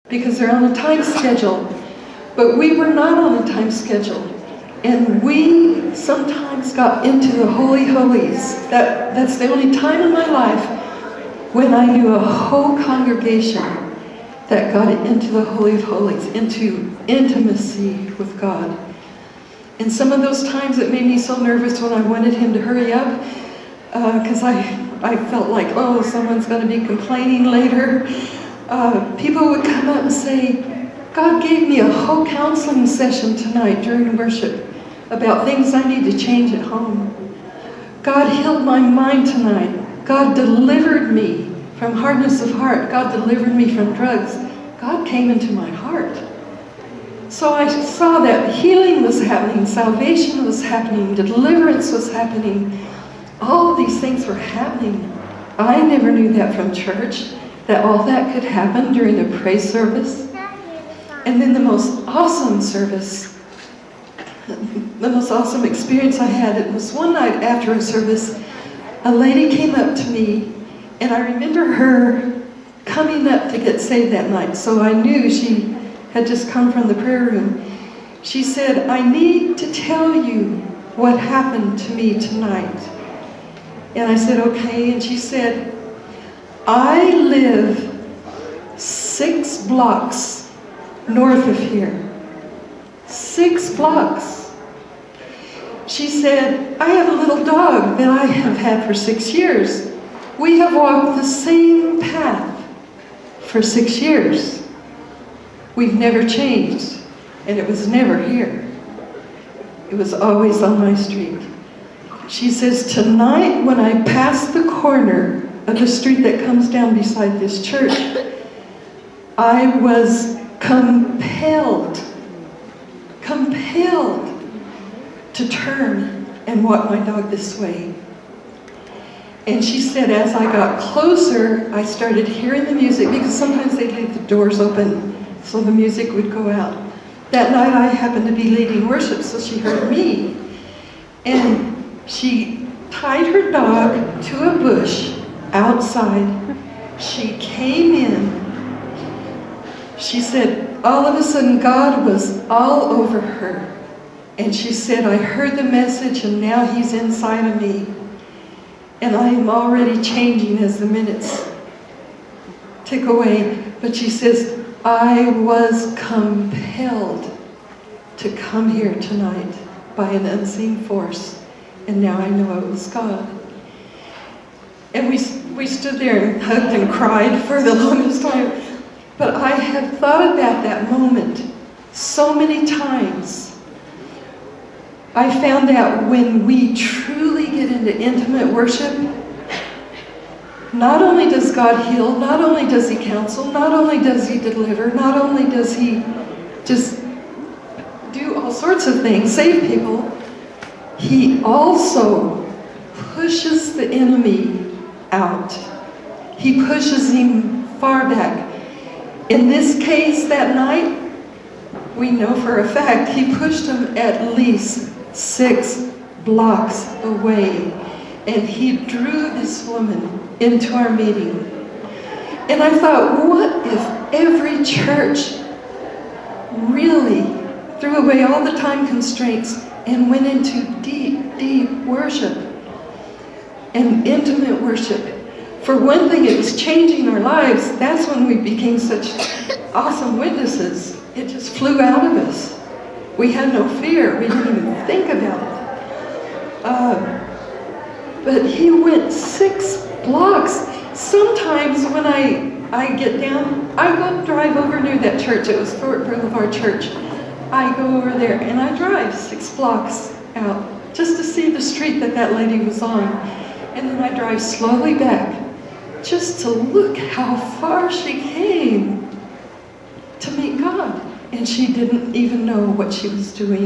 because they're on a time schedule. But we were not on a time schedule. And we sometimes got into the Holy Holies. That's the only time in my life when I knew a whole congregation that got into the Holy of Holies, into intimacy with God. And some of those times it made me so nervous when I wanted him to hurry up, because I felt like, oh, someone's going to be complaining later. People would come up and say, God gave me a whole counseling session tonight during worship about things I need to change at home. God healed my mind tonight. God delivered me from hardness of heart. God delivered me from drugs. God came into my heart. So I saw that healing was happening, salvation was happening, deliverance was happening. All these things were happening. I never knew that from church, that all that could happen during a praise service. And then the most awesome service, the most awesome experience I had, it was one night after a service, a lady came up to me, and I remember her coming up to get saved that night, so I knew she had just come from the prayer room. She said, I need to tell you what happened to me tonight. And I said, okay. And she said, I live 6 blocks north of here. 6 blocks. She said, I have a little dog that I have had for 6 years. We have walked the same path for 6 years. We've never changed, and it was never here. It was always on my street. She says, tonight when I passed the corner of the street that comes down beside this church, I was compelled to turn and walk my dog this way. And she said, as I got closer, I started hearing the music, because sometimes they'd leave the doors open so the music would go out. That night I happened to be leading worship, so she heard me. And she tied her dog to a bush outside. She came in. She said, all of a sudden God was all over her. And she said, I heard the message and now he's inside of me. And I am already changing as the minutes tick away. But she says, I was compelled to come here tonight by an unseen force. And now I know it was God. And we stood there and hugged and cried for the longest time. But I have thought about that moment so many times. I found out when we truly get into intimate worship, not only does God heal, not only does He counsel, not only does He deliver, not only does He just do all sorts of things, save people, He also pushes the enemy out. He pushes him far back. In this case that night, we know for a fact, He pushed him at least 6 blocks away. And He drew this woman into our meeting. And I thought, what if every church really threw away all the time constraints and went into deep, deep worship and intimate worship? For one thing, it was changing our lives. That's when we became such awesome witnesses. It just flew out of us. We had no fear. We didn't even think about it. But He went 6 blocks. Sometimes when I get down, I go drive over near that church. It was Fort Boulevard Church. I go over there and I drive 6 blocks out just to see the street that lady was on. And then I drive slowly back just to look how far she came to meet God. And she didn't even know what she was doing.